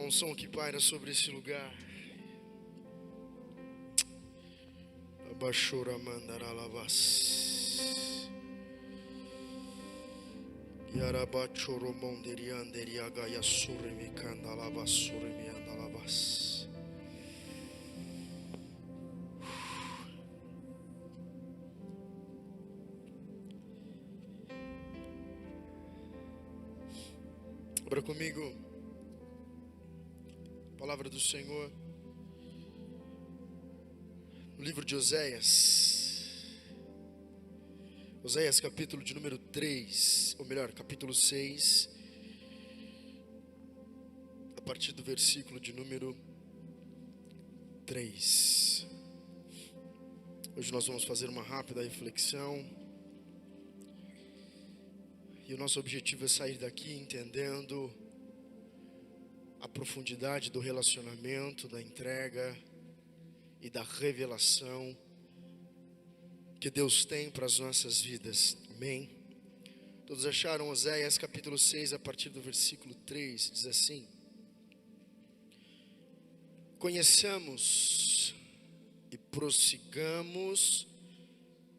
unção que paira sobre esse lugar. Abashora mandaralabas. Yarabachoro monderianderia ya surimi kandalabas surimi andalabas. Abra comigo a palavra do Senhor no livro de Oséias. Oséias capítulo de número 3, ou melhor, capítulo 6, a partir do versículo de número 3. Hoje nós vamos fazer uma rápida reflexão. E o nosso objetivo é sair daqui entendendo a profundidade do relacionamento, da entrega e da revelação que Deus tem para as nossas vidas. Amém? Todos acharam Oséias capítulo 6 a partir do versículo 3, diz assim: conheçamos e prossigamos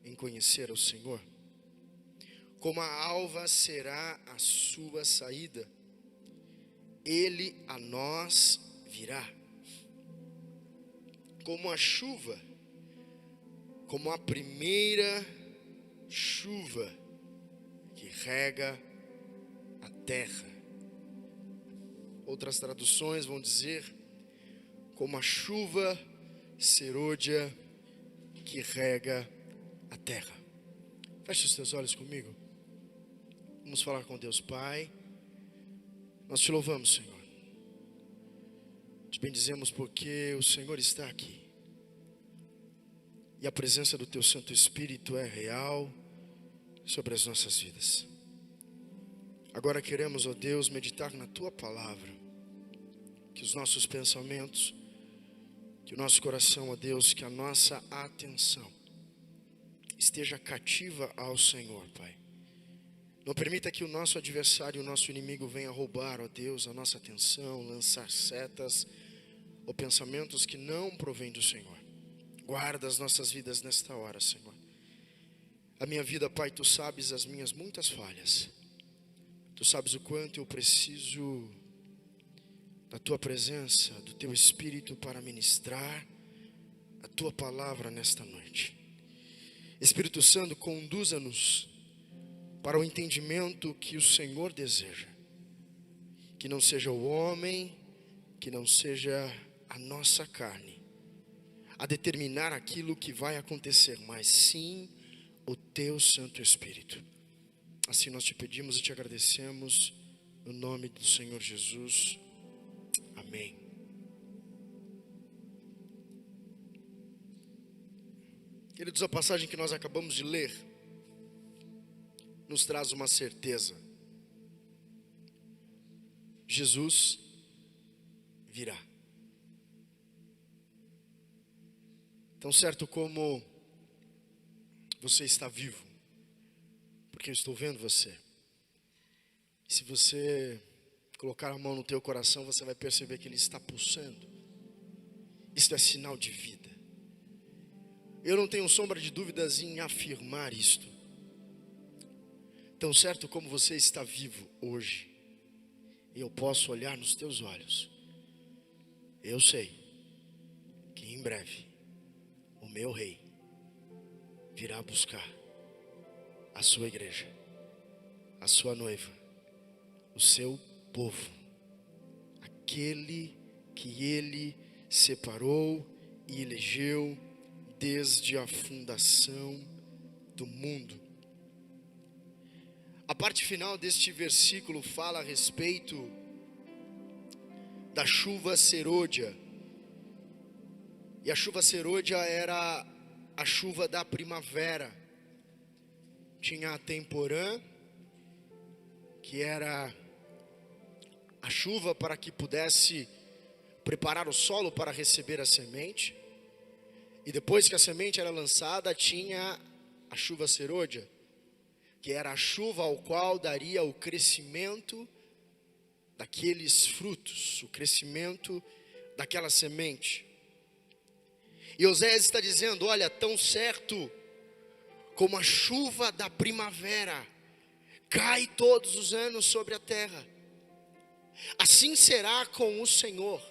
em conhecer o Senhor. Como a alva será a sua saída, ele a nós virá. Como a chuva, como a primeira chuva que rega a terra. Outras traduções vão dizer, como a chuva serôdia que rega a terra. Feche os teus olhos comigo. Vamos falar com Deus. Pai, nós te louvamos, Senhor. Te bendizemos porque o Senhor está aqui. E a presença do teu Santo Espírito é real sobre as nossas vidas. Agora queremos, ó Deus, meditar na tua palavra. Que os nossos pensamentos, que o nosso coração, ó Deus, que a nossa atenção esteja cativa ao Senhor, Pai. Não permita que o nosso adversário, o nosso inimigo venha roubar, ó Deus, a nossa atenção, lançar setas ou pensamentos que não provêm do Senhor. Guarda as nossas vidas nesta hora, Senhor. A minha vida, Pai, Tu sabes as minhas muitas falhas. Tu sabes o quanto eu preciso da Tua presença, do Teu Espírito para ministrar a Tua palavra nesta noite. Espírito Santo, conduza-nos para o entendimento que o Senhor deseja. Que não seja o homem, que não seja a nossa carne a determinar aquilo que vai acontecer, mas sim o Teu Santo Espírito. Assim nós te pedimos e te agradecemos no nome do Senhor Jesus. Amém. Queridos, a passagem que nós acabamos de ler nos traz uma certeza: Jesus virá. Tão certo como você está vivo, porque eu estou vendo você. E se você colocar a mão no teu coração, você vai perceber que ele está pulsando. Isto é sinal de vida. Eu não tenho sombra de dúvidas em afirmar isto. Tão certo como você está vivo hoje, e eu posso olhar nos teus olhos, eu sei que em breve o meu rei virá buscar a sua igreja, a sua noiva, o seu povo, aquele que ele separou e elegeu desde a fundação do mundo. A parte final deste versículo fala a respeito da chuva serôdia. E a chuva serôdia era a chuva da primavera. Tinha a temporã, que era a chuva para que pudesse preparar o solo para receber a semente. E depois que a semente era lançada, tinha a chuva serôdia, que era a chuva ao qual daria o crescimento daqueles frutos, o crescimento daquela semente. E Oséias está dizendo: olha, tão certo como a chuva da primavera cai todos os anos sobre a terra, assim será com o Senhor.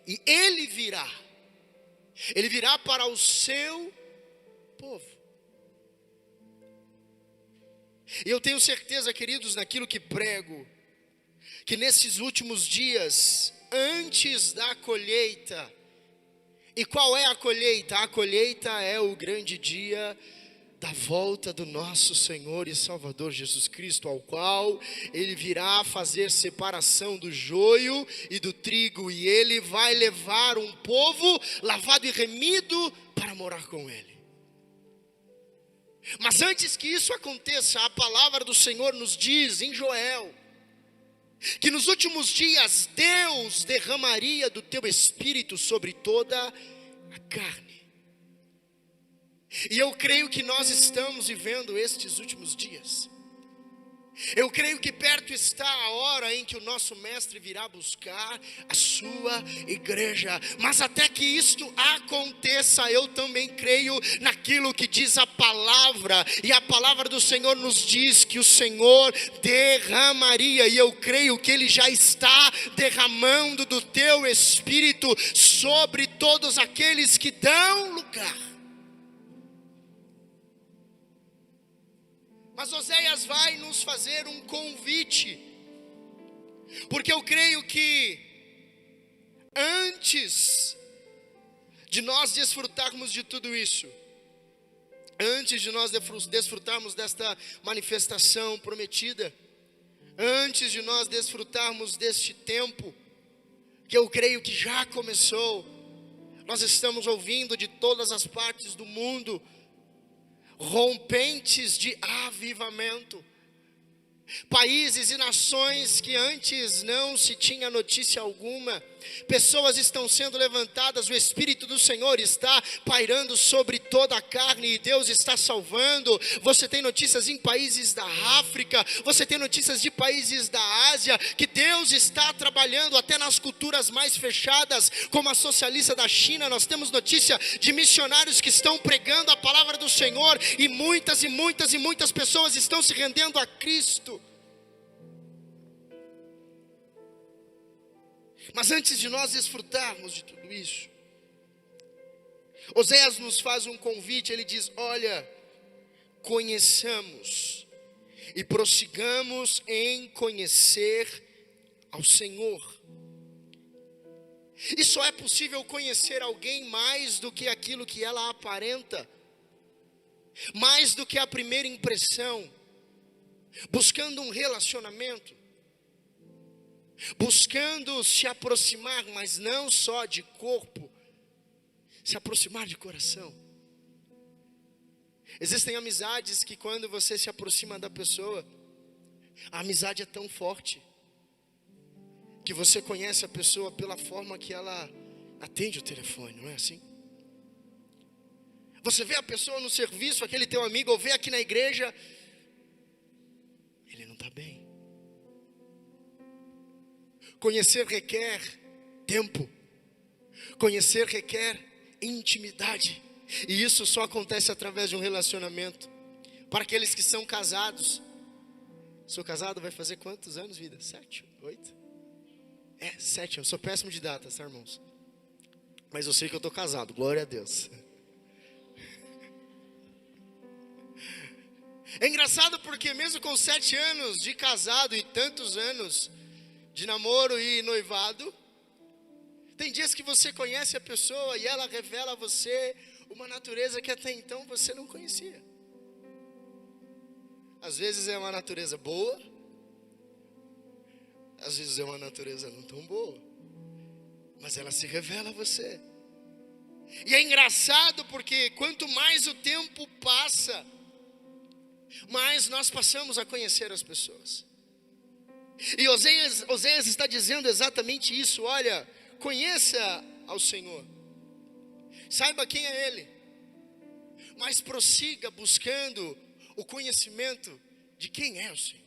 E Ele virá para o seu povo. E eu tenho certeza, queridos, naquilo que prego, que nesses últimos dias, antes da colheita, e qual é a colheita? A colheita é o grande dia da volta do nosso Senhor e Salvador Jesus Cristo, ao qual Ele virá fazer separação do joio e do trigo, e Ele vai levar um povo lavado e remido para morar com Ele. Mas antes que isso aconteça, a palavra do Senhor nos diz em Joel, que nos últimos dias Deus derramaria do teu espírito sobre toda a carne. E eu creio que nós estamos vivendo estes últimos dias. Eu creio que perto está a hora em que o nosso mestre virá buscar a sua igreja. Mas até que isto aconteça, eu também creio naquilo que diz a palavra. E a palavra do Senhor nos diz que o Senhor derramaria. E eu creio que Ele já está derramando do teu espírito sobre todos aqueles que dão lugar. Mas Oséias vai nos fazer um convite, porque eu creio que antes de nós desfrutarmos de tudo isso, antes de nós desfrutarmos desta manifestação prometida, antes de nós desfrutarmos deste tempo, que eu creio que já começou, nós estamos ouvindo de todas as partes do mundo, rompentes de avivamento, países e nações que antes não se tinha notícia alguma, pessoas estão sendo levantadas, o Espírito do Senhor está pairando sobre toda a carne e Deus está salvando. Você tem notícias em países da África, você tem notícias de países da Ásia, que Deus está trabalhando até nas culturas mais fechadas, como a socialista da China. Nós temos notícia de missionários que estão pregando a palavra do Senhor, e muitas pessoas estão se rendendo a Cristo. Mas antes de nós desfrutarmos de tudo isso, Oséias nos faz um convite. Ele diz: olha, conheçamos e prossigamos em conhecer ao Senhor. E só é possível conhecer alguém mais do que aquilo que ela aparenta, mais do que a primeira impressão, buscando um relacionamento, buscando se aproximar, mas não só de corpo, se aproximar de coração. Existem amizades que quando você se aproxima da pessoa, a amizade é tão forte, que você conhece a pessoa pela forma que ela atende o telefone, não é assim? Você vê a pessoa no serviço, aquele teu amigo, ou vê aqui na igreja, ele não está bem. Conhecer requer tempo, conhecer requer intimidade, e isso só acontece através de um relacionamento. Para aqueles que são casados, sou casado, vai fazer quantos anos, vida? 7, 8? 7, eu sou péssimo de datas, tá, irmãos? Mas eu sei que eu estou casado, glória a Deus. É engraçado porque mesmo com 7 anos de casado e tantos anos de namoro e noivado, tem dias que você conhece a pessoa e ela revela a você uma natureza que até então você não conhecia. Às vezes é uma natureza boa, às vezes é uma natureza não tão boa, mas ela se revela a você. E é engraçado porque quanto mais o tempo passa, mais nós passamos a conhecer as pessoas. E Oséias está dizendo exatamente isso. Olha, conheça ao Senhor, saiba quem é Ele, mas prossiga buscando o conhecimento de quem é o Senhor.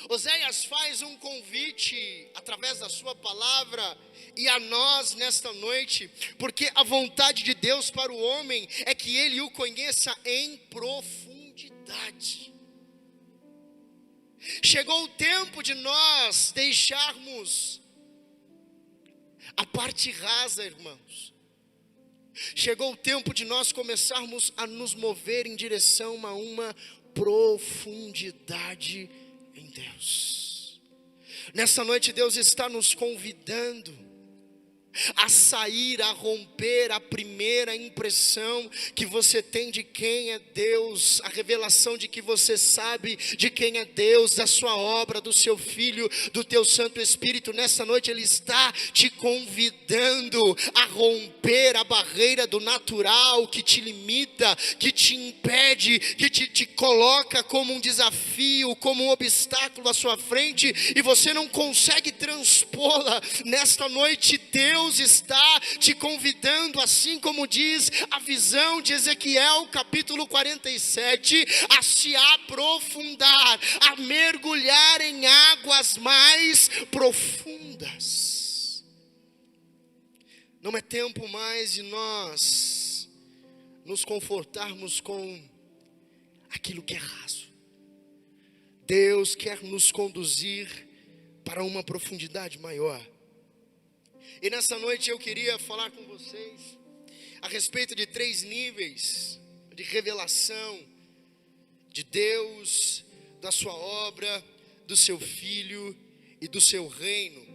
Oséias faz um convite através da sua palavra e a nós nesta noite, porque a vontade de Deus para o homem é que ele o conheça em profundidade. Chegou o tempo de nós deixarmos a parte rasa, irmãos. Chegou o tempo de nós começarmos a nos mover em direção a uma profundidade em Deus. Nessa noite Deus está nos convidando a sair, a romper a primeira impressão que você tem de quem é Deus, a revelação de que você sabe de quem é Deus, da sua obra, do seu Filho, do teu Santo Espírito. Nessa noite Ele está te convidando a romper a barreira do natural que te limita, que te impede, que te coloca como um desafio, como um obstáculo à sua frente, e você não consegue transpô-la. Nesta noite Deus está te convidando, assim como diz a visão de Ezequiel capítulo 47, a se aprofundar, a mergulhar em águas mais profundas. Não é tempo mais de nós nos confortarmos com aquilo que é raso. Deus quer nos conduzir para uma profundidade maior. E nessa noite eu queria falar com vocês a respeito de 3 níveis de revelação de Deus, da sua obra, do seu Filho e do seu reino.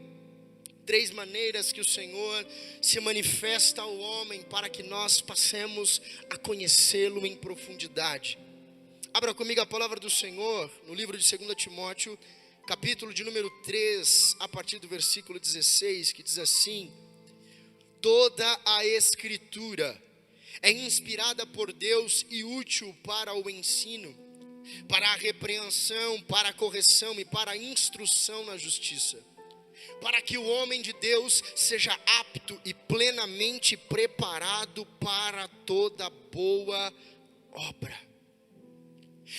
3 maneiras que o Senhor se manifesta ao homem para que nós passemos a conhecê-lo em profundidade. Abra comigo a palavra do Senhor no livro de 2 Timóteo, capítulo de número 3, a partir do versículo 16, que diz assim: toda a Escritura é inspirada por Deus e útil para o ensino, para a repreensão, para a correção e para a instrução na justiça, para que o homem de Deus seja apto e plenamente preparado para toda boa obra.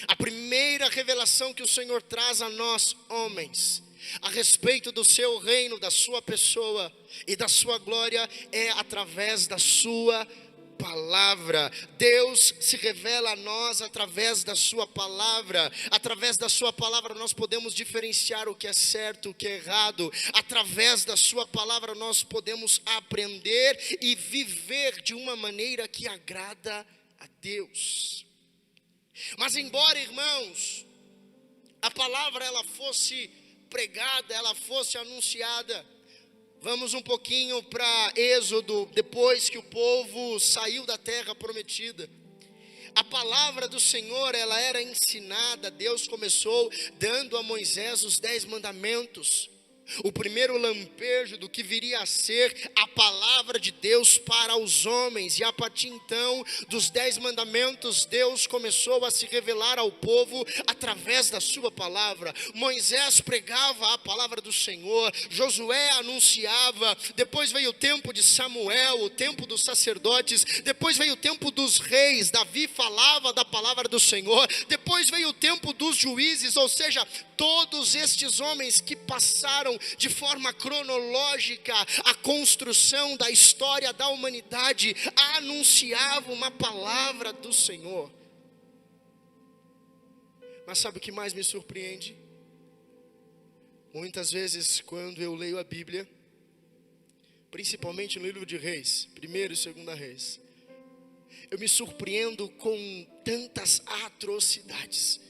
A primeira revelação que o Senhor traz a nós, homens, a respeito do seu reino, da sua pessoa e da sua glória, é através da sua palavra. Deus se revela a nós através da sua palavra. Através da sua palavra nós podemos diferenciar o que é certo, o que é errado. Através da sua palavra nós podemos aprender e viver de uma maneira que agrada a Deus. Mas embora, irmãos, a palavra ela fosse pregada, ela fosse anunciada, vamos um pouquinho para Êxodo, depois que o povo saiu da terra prometida. A palavra do Senhor, ela era ensinada. Deus começou dando a Moisés os 10 mandamentos. O primeiro lampejo do que viria a ser a palavra de Deus para os homens. E a partir então dos 10 mandamentos, Deus começou a se revelar ao povo através da sua palavra. Moisés pregava a palavra do Senhor, Josué anunciava, depois veio o tempo de Samuel, o tempo dos sacerdotes, depois veio o tempo dos reis, Davi falava da palavra do Senhor, depois veio o tempo dos juízes, ou seja, todos estes homens que passaram de forma cronológica a construção da história da humanidade anunciavam uma palavra do Senhor. Mas sabe o que mais me surpreende? Muitas vezes quando eu leio a Bíblia, principalmente no livro de Reis, 1º e 2º Reis, eu me surpreendo com tantas atrocidades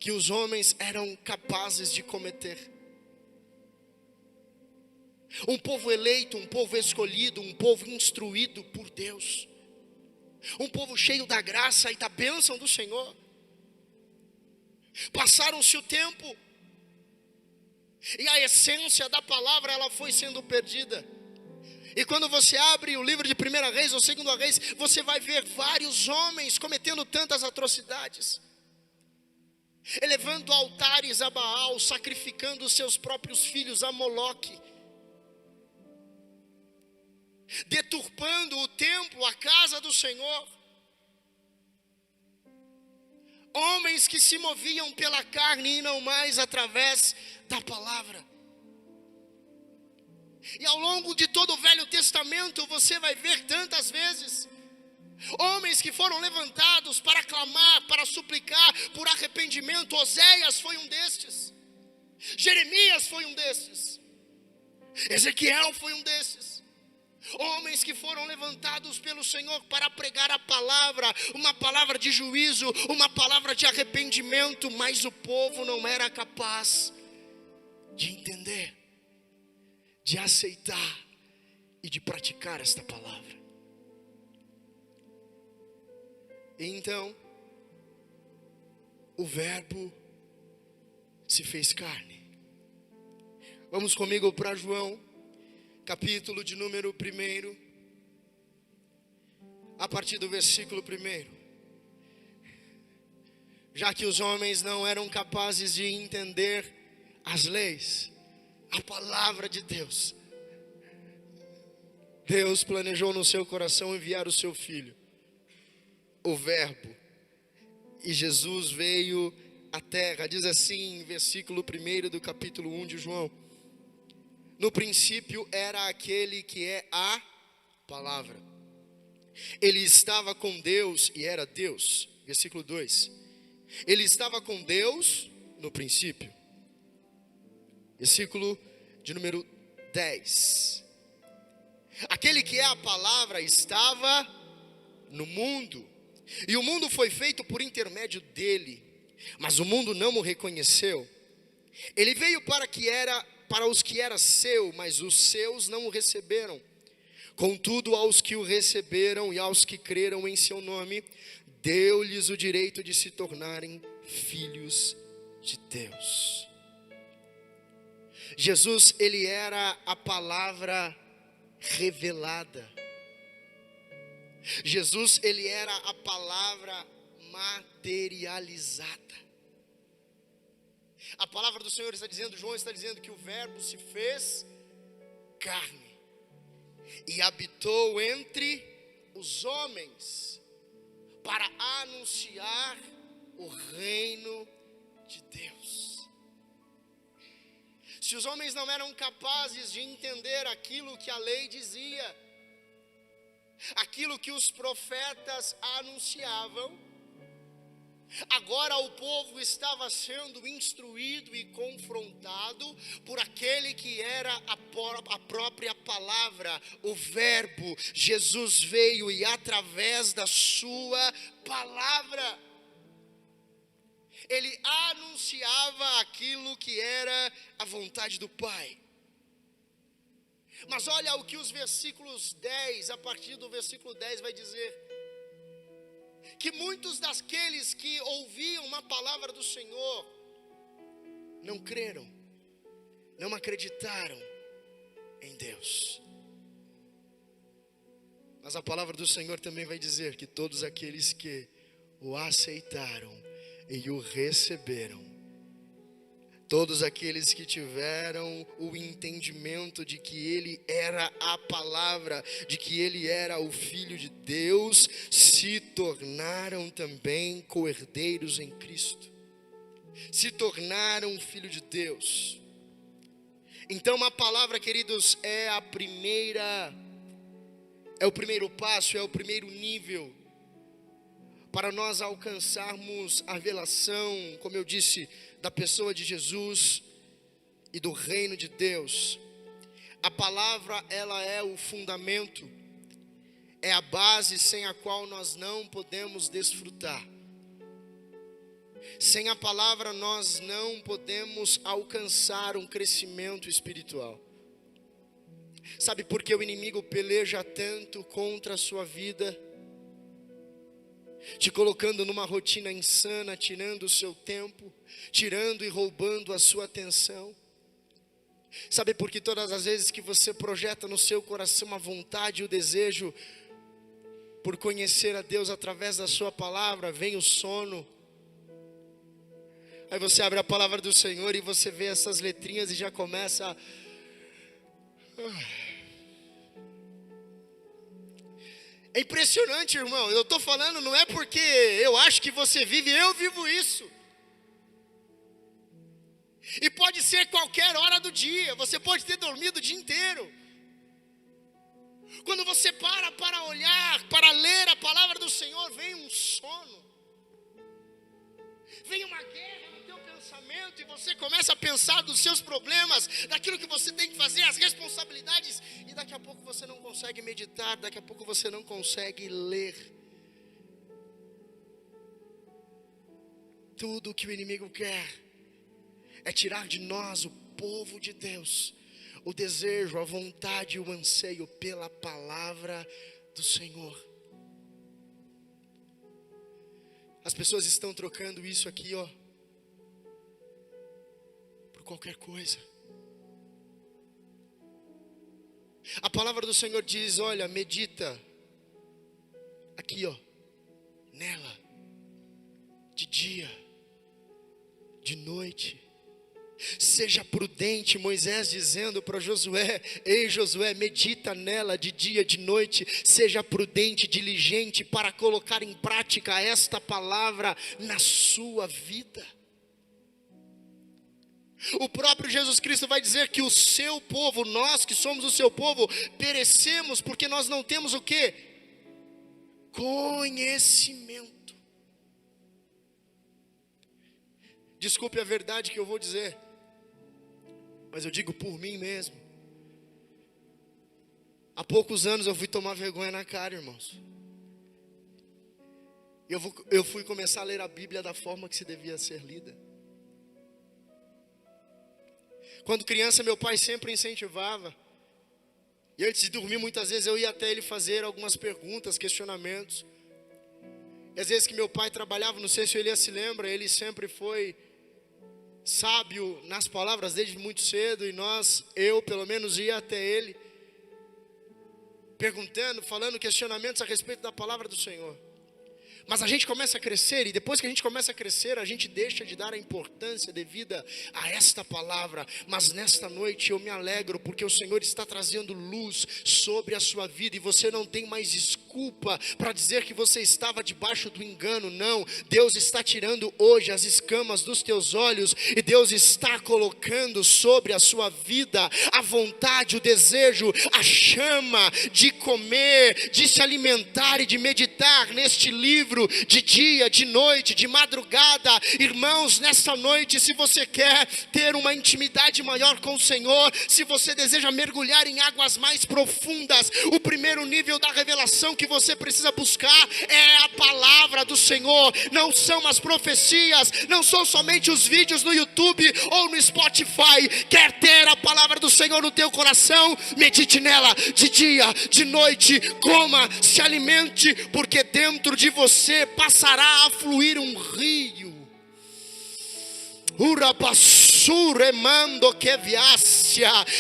que os homens eram capazes de cometer. Um povo eleito, um povo escolhido, um povo instruído por Deus, um povo cheio da graça e da bênção do Senhor. Passaram-se o tempo e a essência da palavra ela foi sendo perdida. E quando você abre o livro de 1 Reis ou 2 Reis, você vai ver vários homens cometendo tantas atrocidades, elevando altares a Baal, sacrificando os seus próprios filhos a Moloque, deturpando o templo, a casa do Senhor. Homens que se moviam pela carne e não mais através da palavra. E ao longo de todo o Velho Testamento você vai ver tantas vezes homens que foram levantados para clamar, para suplicar por arrependimento. Oséias foi um destes. Jeremias foi um destes. Ezequiel foi um desses. Homens que foram levantados pelo Senhor para pregar a palavra, uma palavra de juízo, uma palavra de arrependimento, mas o povo não era capaz de entender, de aceitar e de praticar esta palavra. E então, o Verbo se fez carne. Vamos comigo para João, capítulo de número 1, a partir do versículo 1. Já que os homens não eram capazes de entender as leis, a palavra de Deus, Deus planejou no seu coração enviar o seu Filho, o Verbo, e Jesus veio à terra. Diz assim, versículo 1 do capítulo 1 de João: no princípio era aquele que é a palavra. Ele estava com Deus e era Deus. Versículo 2. Ele estava com Deus no princípio. Versículo de número 10. Aquele que é a palavra estava no mundo, e o mundo foi feito por intermédio dele, mas o mundo não o reconheceu. Ele veio para os que era seu, mas os seus não o receberam. Contudo, aos que o receberam e aos que creram em seu nome, deu-lhes o direito de se tornarem filhos de Deus. Jesus, ele era a palavra revelada. Jesus, ele era a palavra materializada. A palavra do Senhor está dizendo, João está dizendo que o Verbo se fez carne e habitou entre os homens para anunciar o reino de Deus. Se os homens não eram capazes de entender aquilo que a lei dizia, aquilo que os profetas anunciavam, agora o povo estava sendo instruído e confrontado por aquele que era a própria palavra, o Verbo. Jesus veio e através da sua palavra, ele anunciava aquilo que era a vontade do Pai. Mas olha o que os versículos 10, a partir do versículo 10 vai dizer: que muitos daqueles que ouviam uma palavra do Senhor não creram, não acreditaram em Deus. Mas a palavra do Senhor também vai dizer que todos aqueles que o aceitaram e o receberam, todos aqueles que tiveram o entendimento de que ele era a palavra, de que ele era o Filho de Deus, se tornaram também co-herdeiros em Cristo, se tornaram filho de Deus. Então a palavra, queridos, é o primeiro passo, é o primeiro nível para nós alcançarmos a revelação, como eu disse, da pessoa de Jesus e do reino de Deus. A palavra, ela é o fundamento, é a base sem a qual nós não podemos desfrutar. Sem a palavra nós não podemos alcançar um crescimento espiritual. Sabe por que o inimigo peleja tanto contra a sua vida? Te colocando numa rotina insana, tirando o seu tempo, tirando e roubando a sua atenção. Sabe por que todas as vezes que você projeta no seu coração a vontade e o desejo por conhecer a Deus através da sua palavra, vem o sono? Aí você abre a palavra do Senhor e você vê essas letrinhas e já começa É impressionante, irmão. Eu estou falando, não é porque eu acho que você vive, eu vivo isso. E pode ser qualquer hora do dia. Você pode ter dormido o dia inteiro. Quando você para olhar, para ler a palavra do Senhor, vem um sono. Vem uma guerra no teu pensamento e você começa a pensar dos seus problemas, daquilo que você tem que fazer, as responsabilidades, e daqui a pouco você não consegue meditar, daqui a pouco você não consegue ler. Tudo que o inimigo quer é tirar de nós, o povo de Deus, o desejo, a vontade, o anseio pela palavra do Senhor. As pessoas estão trocando isso aqui, por qualquer coisa. A palavra do Senhor diz, olha, medita aqui, nela, de dia, de noite. Seja prudente, Moisés dizendo para Josué, ei Josué, medita nela de dia, de noite, seja prudente, diligente para colocar em prática esta palavra na sua vida. O próprio Jesus Cristo vai dizer que o seu povo, nós que somos o seu povo, perecemos porque nós não temos o quê? Conhecimento. Desculpe a verdade que eu vou dizer, mas eu digo por mim mesmo. Há poucos anos eu fui tomar vergonha na cara, irmãos. Eu fui começar a ler a Bíblia da forma que se devia ser lida. Quando criança, meu pai sempre incentivava. E antes de dormir, muitas vezes eu ia até ele fazer algumas perguntas, questionamentos. E às vezes que meu pai trabalhava, não sei se ele se lembra, ele sempre foi sábio nas palavras desde muito cedo, e eu pelo menos ia até ele, perguntando, falando questionamentos a respeito da palavra do Senhor. Mas a gente começa a crescer, e depois que a gente começa a crescer, a gente deixa de dar a importância devida a esta palavra. Mas nesta noite eu me alegro, porque o Senhor está trazendo luz sobre a sua vida, e você não tem mais desculpa para dizer que você estava debaixo do engano. Não, Deus está tirando hoje as escamas dos teus olhos, e Deus está colocando sobre a sua vida a vontade, o desejo, a chama de comer, de se alimentar e de meditar neste livro, de dia, de noite, de madrugada. Irmãos, nesta noite, se você quer ter uma intimidade maior com o Senhor, se você deseja mergulhar em águas mais profundas, o primeiro nível da revelação que você precisa buscar é a palavra do Senhor. Não são as profecias, não são somente os vídeos no YouTube ou no Spotify. Quer ter a palavra do Senhor no teu coração? Medite nela de dia, de noite, coma, se alimente, porque dentro de você passará a fluir um rio.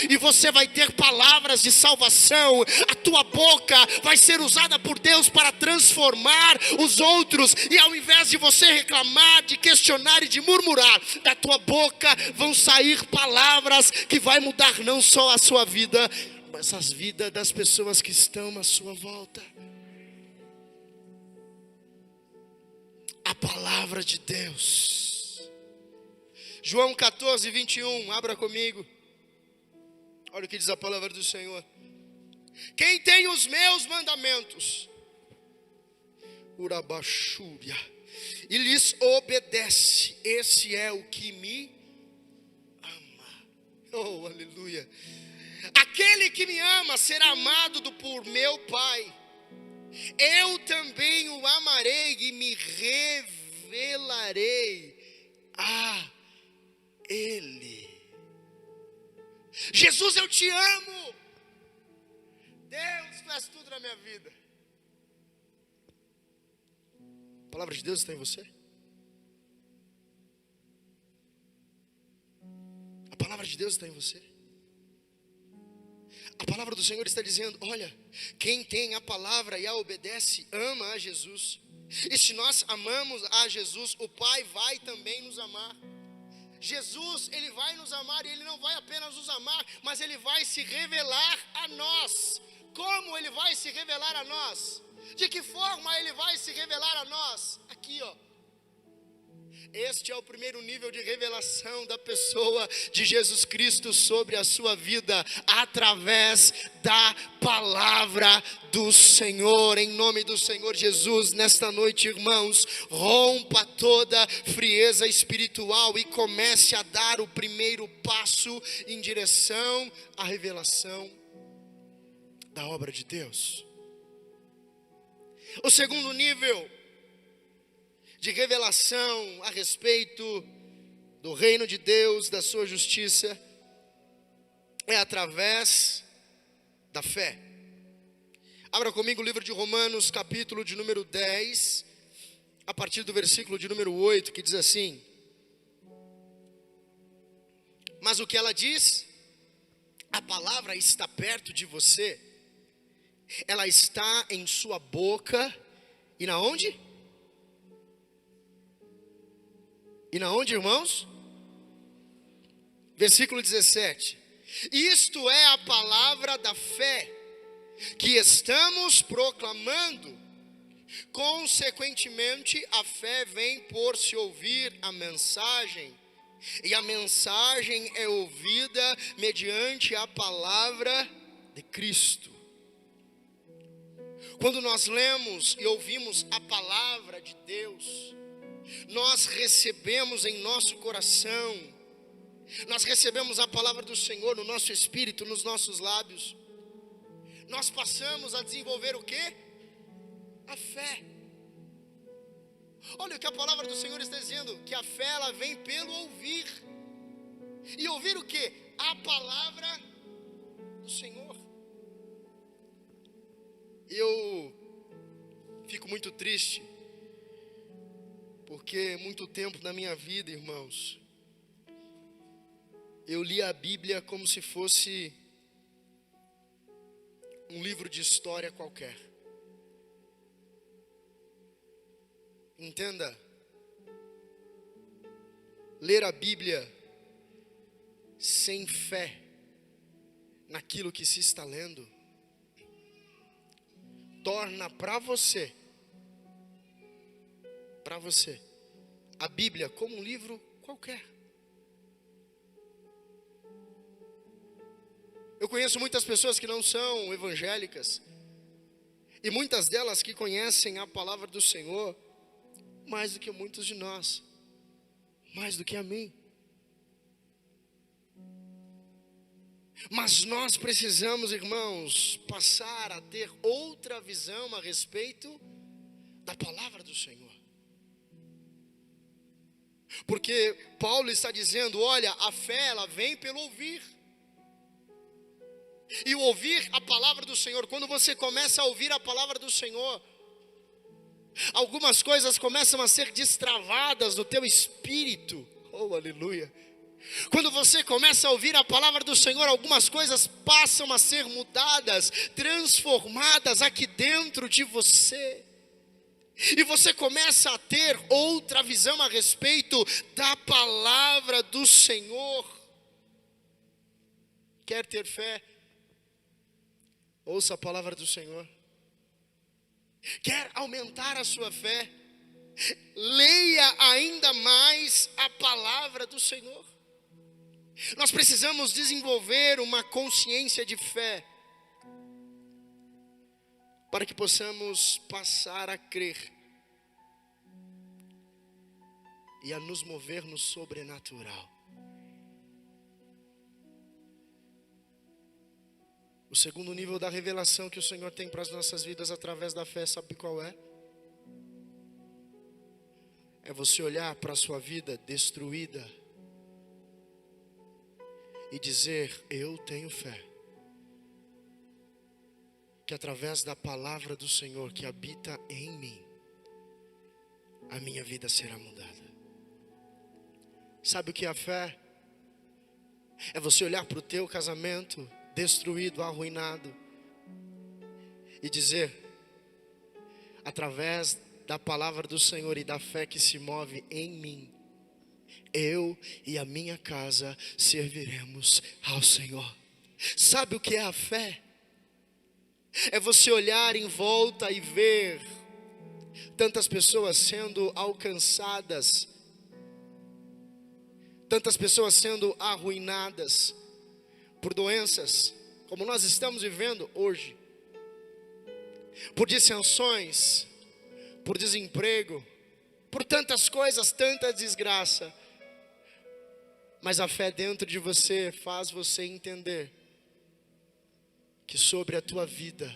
E você vai ter palavras de salvação. A tua boca vai ser usada por Deus para transformar os outros. E ao invés de você reclamar, de questionar e de murmurar, da tua boca vão sair palavras que vai mudar não só a sua vida, mas as vidas das pessoas que estão à sua volta. A palavra de Deus. João 14, 21, abra comigo. Olha o que diz a palavra do Senhor. Quem tem os meus mandamentos, urabachúria, e lhes obedece, esse é o que me ama. Oh, aleluia. Aquele que me ama será amado por meu Pai. Eu também o amarei e me revelarei a Ele. Jesus, eu te amo. Deus, tu és tudo na minha vida. A palavra de Deus está em você? A palavra de Deus está em você? A palavra do Senhor está dizendo, olha, quem tem a palavra e a obedece, ama a Jesus. E se nós amamos a Jesus, o Pai vai também nos amar. Jesus, Ele vai nos amar, e Ele não vai apenas nos amar, mas Ele vai se revelar a nós. Como Ele vai se revelar a nós? De que forma Ele vai se revelar a nós? Aqui, ó. Este é o primeiro nível de revelação da pessoa de Jesus Cristo sobre a sua vida, através da palavra do Senhor. Em nome do Senhor Jesus, nesta noite, irmãos, rompa toda frieza espiritual e comece a dar o primeiro passo em direção à revelação da obra de Deus. O segundo nível de revelação a respeito do reino de Deus, da sua justiça, é através da fé. Abra comigo o livro de Romanos, capítulo de número 10, a partir do versículo de número 8, que diz assim: mas o que ela diz? A palavra está perto de você, ela está em sua boca, e na onde? E na onde, irmãos? Versículo 17. Isto é a palavra da fé que estamos proclamando. Consequentemente, a fé vem por se ouvir a mensagem, e a mensagem é ouvida mediante a palavra de Cristo. Quando nós lemos e ouvimos a palavra de Deus, nós recebemos em nosso coração, nós recebemos a palavra do Senhor no nosso espírito, nos nossos lábios. Nós passamos a desenvolver o quê? A fé. Olha o que a palavra do Senhor está dizendo, que a fé ela vem pelo ouvir. E ouvir o quê? A palavra do Senhor. Eu fico muito triste, porque muito tempo na minha vida, irmãos, eu li a Bíblia como se fosse um livro de história qualquer. Entenda, ler a Bíblia sem fé naquilo que se está lendo, torna para você, a Bíblia como um livro qualquer. Eu conheço muitas pessoas que não são evangélicas, e muitas delas que conhecem a palavra do Senhor mais do que muitos de nós, mais do que a mim. Mas nós precisamos, irmãos, passar a ter outra visão a respeito da palavra do Senhor. Porque Paulo está dizendo, olha, a fé ela vem pelo ouvir. E o ouvir a palavra do Senhor, quando você começa a ouvir a palavra do Senhor, algumas coisas começam a ser destravadas no teu espírito. Oh, aleluia. Quando você começa a ouvir a palavra do Senhor, algumas coisas passam a ser mudadas, transformadas aqui dentro de você. E você começa a ter outra visão a respeito da palavra do Senhor. Quer ter fé? Ouça a palavra do Senhor. Quer aumentar a sua fé? Leia ainda mais a palavra do Senhor. Nós precisamos desenvolver uma consciência de fé, para que possamos passar a crer e a nos mover no sobrenatural. O segundo nível da revelação que o Senhor tem para as nossas vidas através da fé, sabe qual é? É você olhar para a sua vida destruída e dizer, eu tenho fé, que através da palavra do Senhor que habita em mim, a minha vida será mudada. Sabe o que é a fé? É você olhar para o teu casamento destruído, arruinado, e dizer, através da palavra do Senhor e da fé que se move em mim, eu e a minha casa serviremos ao Senhor. Sabe o que é a fé? É você olhar em volta e ver tantas pessoas sendo alcançadas, tantas pessoas sendo arruinadas por doenças, como nós estamos vivendo hoje, por dissensões, por desemprego, por tantas coisas, tanta desgraça. Mas a fé dentro de você faz você entender que sobre a tua vida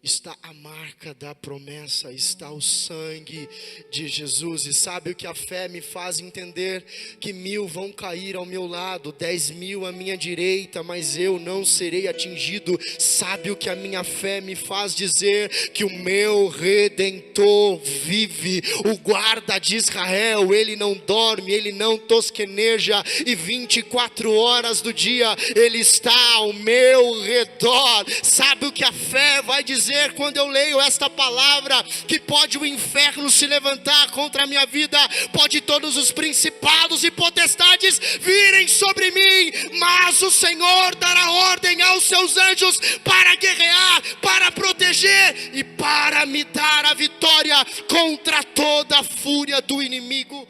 está a marca da promessa, está o sangue de Jesus. E sabe o que a fé me faz entender? Que 1000 vão cair ao meu lado, 10.000 à minha direita, mas eu não serei atingido. Sabe o que a minha fé me faz dizer? Que o meu Redentor vive, o guarda de Israel, ele não dorme, ele não tosqueneja, e 24 horas do dia ele está ao meu redor. Sabe o que a fé vai dizer quando eu leio esta palavra? Que pode o inferno se levantar contra a minha vida, pode todos os principados e potestades virem sobre mim, mas o Senhor dará ordem aos seus anjos para guerrear, para proteger e para me dar a vitória contra toda a fúria do inimigo.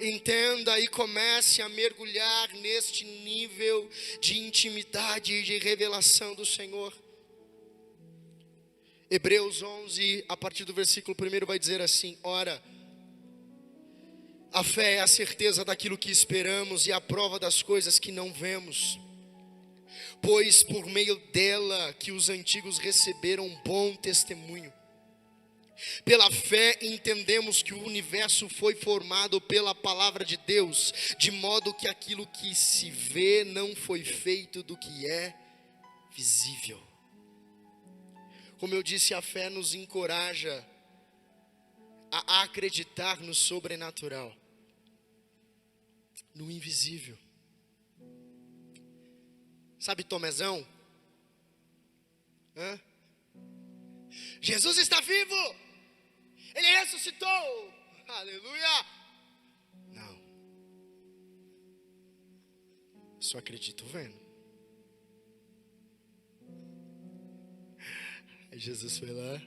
Entenda e comece a mergulhar neste nível de intimidade e de revelação do Senhor. Hebreus 11, a partir do versículo 1 vai dizer assim: ora, a fé é a certeza daquilo que esperamos e a prova das coisas que não vemos. Pois por meio dela que os antigos receberam um bom testemunho. Pela fé entendemos que o universo foi formado pela palavra de Deus, de modo que aquilo que se vê não foi feito do que é visível. Como eu disse, a fé nos encoraja a acreditar no sobrenatural, no invisível. Sabe Tomézão? Jesus está vivo! Ele ressuscitou! Aleluia! Não. Só acredito vendo. Aí Jesus foi lá.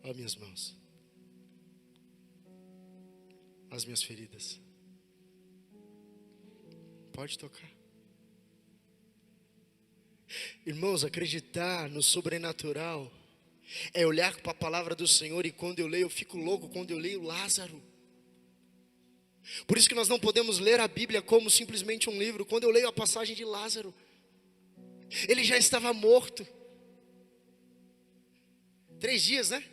Ó minhas mãos. As minhas feridas. Pode tocar. Irmãos, acreditar no sobrenatural é olhar para a palavra do Senhor. E quando eu leio, eu fico louco quando eu leio Lázaro. Por isso que nós não podemos ler a Bíblia como simplesmente um livro. Quando eu leio a passagem de Lázaro, ele já estava morto. 3 dias, né?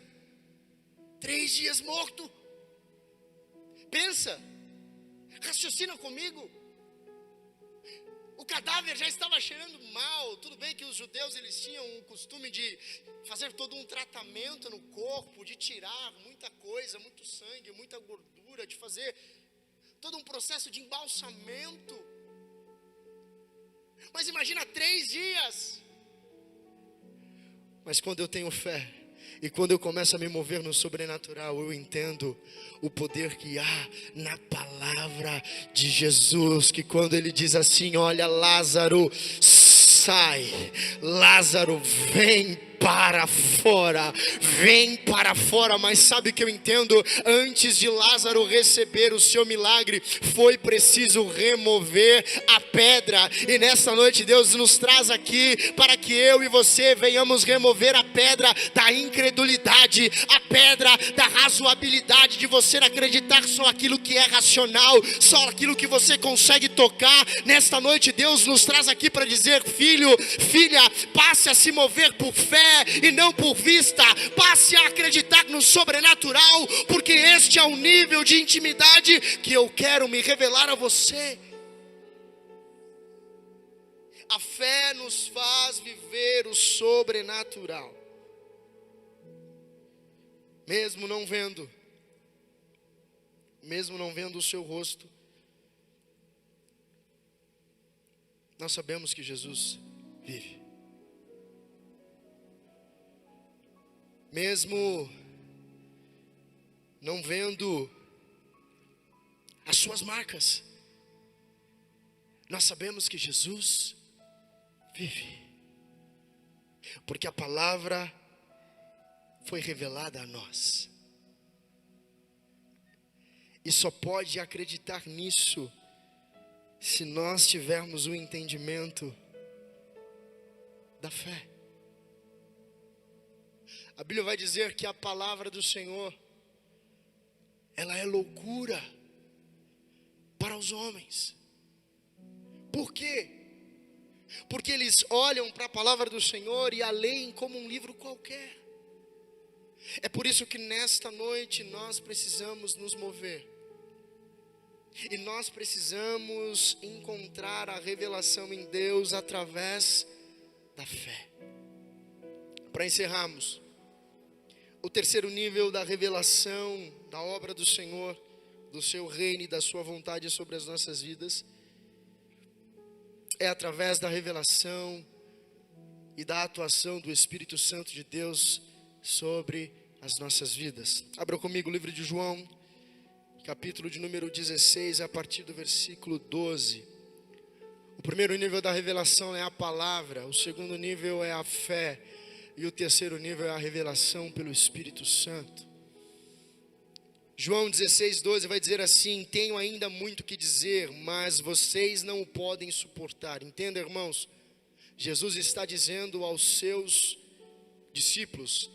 3 dias morto. Pensa, raciocina comigo. O cadáver já estava cheirando mal. Tudo bem que os judeus eles tinham o costume de fazer todo um tratamento no corpo, de tirar muita coisa, muito sangue, muita gordura, de fazer todo um processo de embalsamento. Mas imagina 3 dias. Mas quando eu tenho fé e quando eu começo a me mover no sobrenatural, eu entendo o poder que há na palavra de Jesus. Que quando ele diz assim: olha, Lázaro, sai, Lázaro, vem para fora, vem para fora. Mas sabe o que eu entendo? Antes de Lázaro receber o seu milagre, foi preciso remover a pedra. E nessa noite Deus nos traz aqui para que eu e você venhamos remover a pedra da incredulidade, a pedra da razoabilidade, de você acreditar só aquilo que é racional, só aquilo que você consegue tocar. Nesta noite Deus nos traz aqui para dizer: filho, filha, passe a se mover por fé e não por vista. Passe a acreditar no sobrenatural, porque este é o nível de intimidade que eu quero me revelar a você. A fé nos faz viver o sobrenatural, mesmo não vendo o seu rosto. Nós sabemos que Jesus vive. Mesmo não vendo as suas marcas. Nós sabemos que Jesus vive, porque a palavra foi revelada a nós. E só pode acreditar nisso se nós tivermos o entendimento da fé. A Bíblia vai dizer que a palavra do Senhor, ela é loucura para os homens. Por quê? Porque eles olham para a palavra do Senhor e a leem como um livro qualquer. É por isso que nesta noite nós precisamos nos mover. E nós precisamos encontrar a revelação em Deus através da fé. Para encerrarmos, o terceiro nível da revelação da obra do Senhor, do seu reino e da sua vontade sobre as nossas vidas, é através da revelação e da atuação do Espírito Santo de Deus sobre as nossas vidas. Abra comigo o livro de João, capítulo de número 16, a partir do versículo 12. O primeiro nível da revelação é a palavra, o segundo nível é a fé, e o terceiro nível é a revelação pelo Espírito Santo. João 16, 12 vai dizer assim: tenho ainda muito que dizer, mas vocês não o podem suportar. Entenda, irmãos, Jesus está dizendo aos seus discípulos,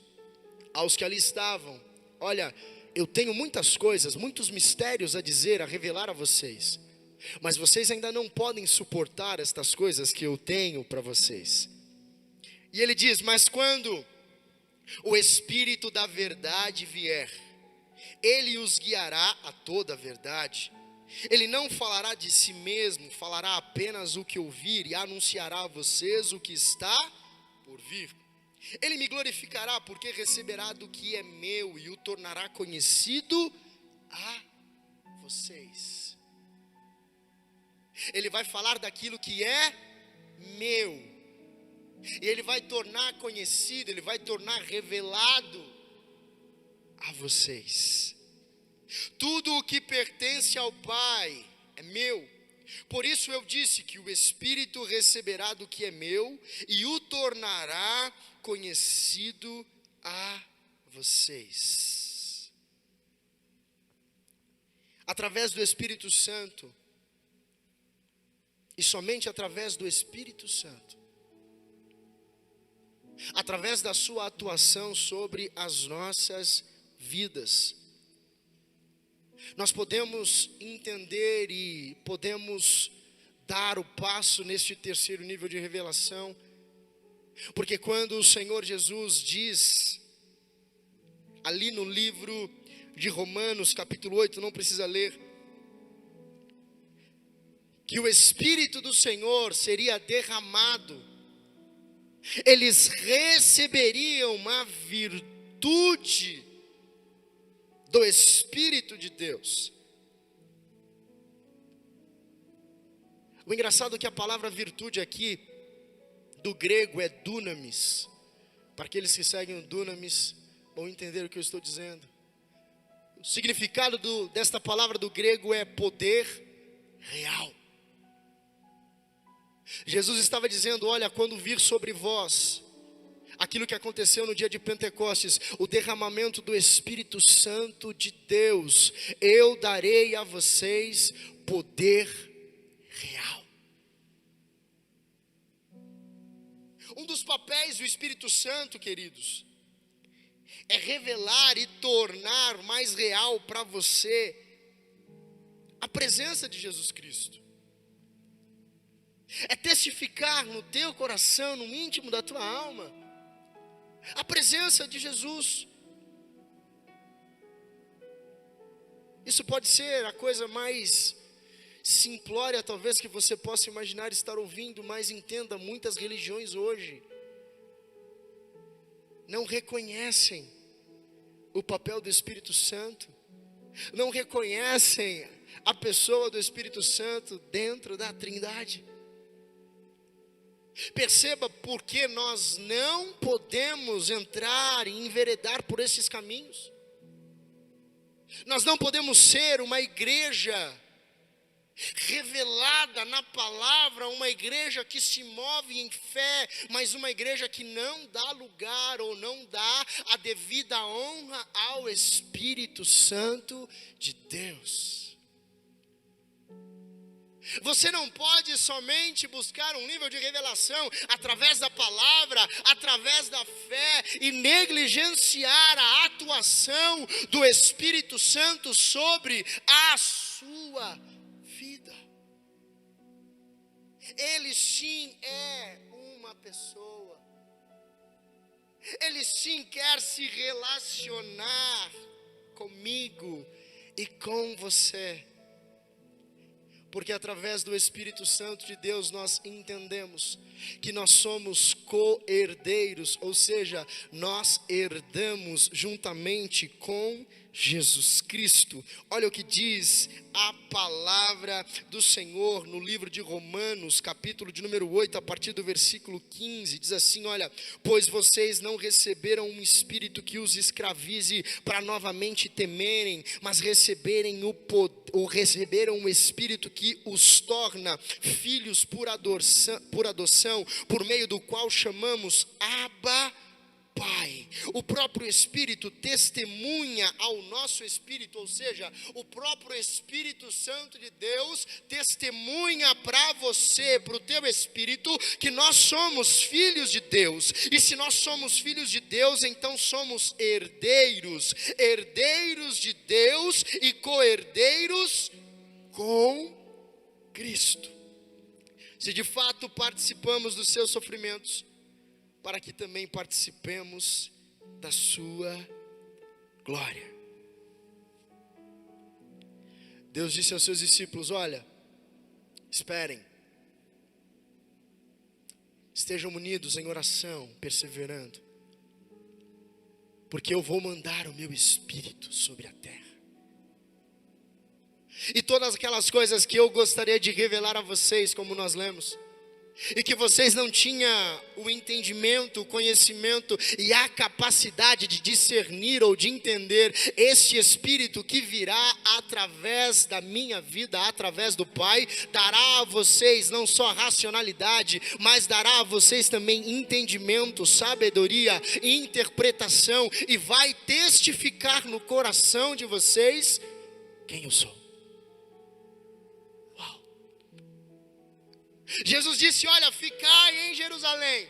aos que ali estavam: olha, eu tenho muitas coisas, muitos mistérios a dizer, a revelar a vocês, mas vocês ainda não podem suportar estas coisas que eu tenho para vocês. E ele diz: mas quando o Espírito da verdade vier, ele os guiará a toda a verdade. Ele não falará de si mesmo, falará apenas o que ouvir e anunciará a vocês o que está por vir. Ele me glorificará, porque receberá do que é meu e o tornará conhecido a vocês. Ele vai falar daquilo que é meu, e ele vai tornar conhecido, ele vai tornar revelado a vocês. Tudo o que pertence ao Pai é meu. Por isso eu disse que o Espírito receberá do que é meu e o tornará conhecido a vocês. Através do Espírito Santo, e somente através do Espírito Santo, através da sua atuação sobre as nossas vidas, nós podemos entender e podemos dar o passo neste terceiro nível de revelação. Porque quando o Senhor Jesus diz, ali no livro de Romanos, capítulo 8, não precisa ler, que o Espírito do Senhor seria derramado, eles receberiam uma virtude do Espírito de Deus. O engraçado é que a palavra virtude aqui, do grego, é dunamis. Para aqueles que seguem o dunamis, vão entender o que eu estou dizendo. O significado desta palavra do grego é poder real. Jesus estava dizendo: olha, quando vir sobre vós aquilo que aconteceu no dia de Pentecostes, o derramamento do Espírito Santo de Deus, eu darei a vocês poder real. Um dos papéis do Espírito Santo, queridos, é revelar e tornar mais real para você a presença de Jesus Cristo. É testificar no teu coração, no íntimo da tua alma, a presença de Jesus. Isso pode ser a coisa mais simplória talvez que você possa imaginar estar ouvindo, mas entenda, muitas religiões hoje não reconhecem o papel do Espírito Santo, não reconhecem a pessoa do Espírito Santo dentro da Trindade. Perceba por que nós não podemos entrar e enveredar por esses caminhos. Nós não podemos ser uma igreja revelada na palavra, uma igreja que se move em fé, mas uma igreja que não dá lugar ou não dá a devida honra ao Espírito Santo de Deus. Você não pode somente buscar um nível de revelação através da palavra, através da fé, e negligenciar a atuação do Espírito Santo sobre a sua vida. Ele sim é uma pessoa. Ele sim quer se relacionar comigo e com você. Porque através do Espírito Santo de Deus nós entendemos que nós somos co-herdeiros, ou seja, nós herdamos juntamente com Jesus Cristo. Olha o que diz a palavra do Senhor no livro de Romanos, capítulo de número 8, a partir do versículo 15, diz assim, olha, pois vocês não receberam um espírito que os escravize para novamente temerem, mas receberam um espírito que os torna filhos por adoção, por meio do qual chamamos Abba, Pai. O próprio Espírito testemunha ao nosso espírito, ou seja, o próprio Espírito Santo de Deus testemunha para você, para o teu espírito, que nós somos filhos de Deus. E se nós somos filhos de Deus, então somos herdeiros, herdeiros de Deus e co-herdeiros com Cristo. Se de fato participamos dos seus sofrimentos, para que também participemos da sua glória. Deus disse aos seus discípulos, olha, esperem, estejam unidos em oração, perseverando, porque eu vou mandar o meu Espírito sobre a terra. E todas aquelas coisas que eu gostaria de revelar a vocês, como nós lemos, e que vocês não tinham o entendimento, o conhecimento e a capacidade de discernir ou de entender este Espírito que virá através da minha vida, através do Pai, dará a vocês não só racionalidade, mas dará a vocês também entendimento, sabedoria, interpretação, e vai testificar no coração de vocês quem eu sou. Jesus disse, olha, ficai em Jerusalém,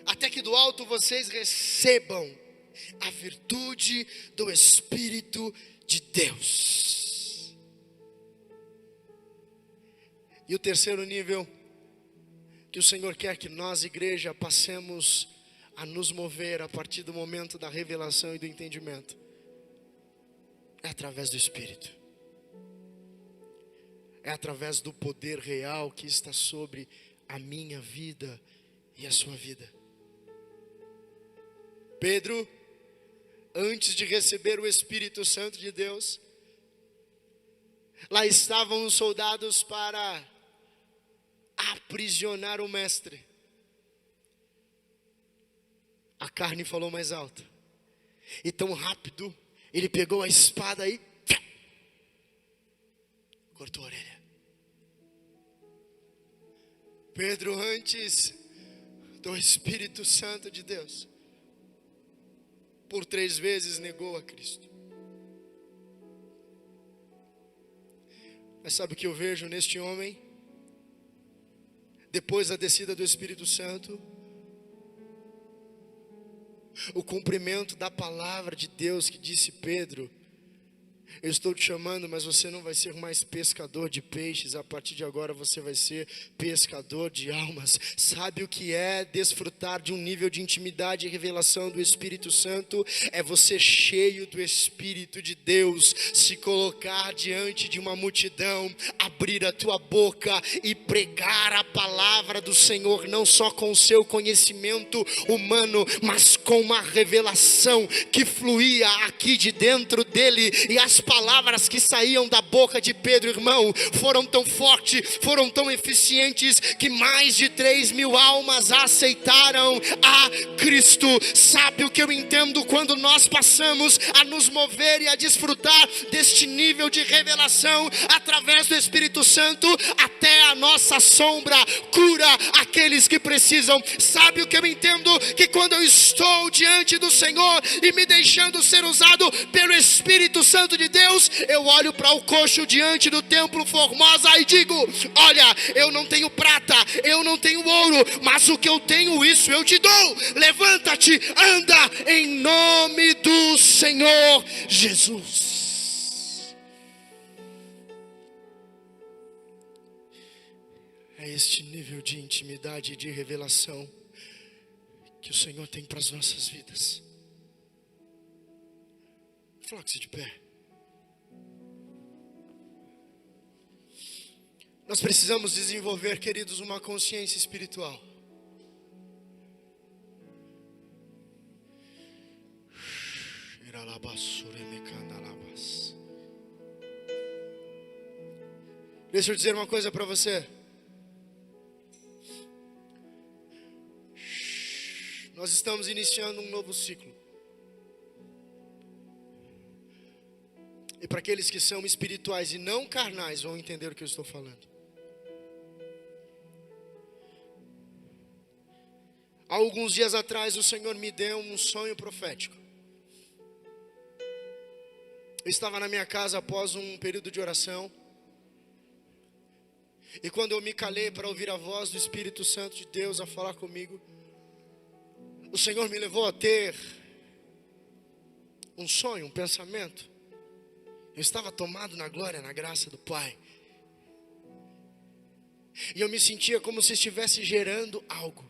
até que do alto vocês recebam a virtude do Espírito de Deus. E o terceiro nível que o Senhor quer que nós, igreja, passemos a nos mover a partir do momento da revelação e do entendimento, é através do Espírito. É através do poder real que está sobre a minha vida e a sua vida. Pedro, antes de receber o Espírito Santo de Deus, lá estavam os soldados para aprisionar o mestre. A carne falou mais alto. E tão rápido, ele pegou a espada e cortou a orelha. Pedro, antes do Espírito Santo de Deus, por 3 vezes negou a Cristo. Mas sabe o que eu vejo neste homem? Depois da descida do Espírito Santo, o cumprimento da palavra de Deus que disse, Pedro, eu estou te chamando, mas você não vai ser mais pescador de peixes. A partir de agora você vai ser pescador de almas. Sabe o que é desfrutar de um nível de intimidade e revelação do Espírito Santo? É você cheio do Espírito de Deus, se colocar diante de uma multidão, abrir a tua boca e pregar a palavra do Senhor, não só com o seu conhecimento humano, mas com uma revelação que fluía aqui de dentro dele, e as palavras que saíam da boca de Pedro, irmão, foram tão fortes, foram tão eficientes, que mais de 3.000 almas aceitaram a Cristo. Sabe o que eu entendo quando nós passamos a nos mover e a desfrutar deste nível de revelação através do Espírito Santo? Até a nossa sombra cura aqueles que precisam. Sabe o que eu entendo? Que quando eu estou diante do Senhor e me deixando ser usado pelo Espírito Santo de Deus, eu olho para o coxo diante do templo Formosa e digo: olha, eu não tenho prata, eu não tenho ouro, mas o que eu tenho, isso eu te dou. Levanta-te, anda em nome do Senhor Jesus. É este nível de intimidade e de revelação que o Senhor tem para as nossas vidas. Coloque-se de pé. Nós precisamos desenvolver, queridos, uma consciência espiritual. Deixa eu dizer uma coisa para você. Nós estamos iniciando um novo ciclo. E para aqueles que são espirituais e não carnais vão entender o que eu estou falando. Há alguns dias atrás o Senhor me deu um sonho profético. Eu estava na minha casa após um período de oração. E quando eu me calei para ouvir a voz do Espírito Santo de Deus a falar comigo, o Senhor me levou a ter um sonho, um pensamento. Eu estava tomado na glória, na graça do Pai. E eu me sentia como se estivesse gerando algo.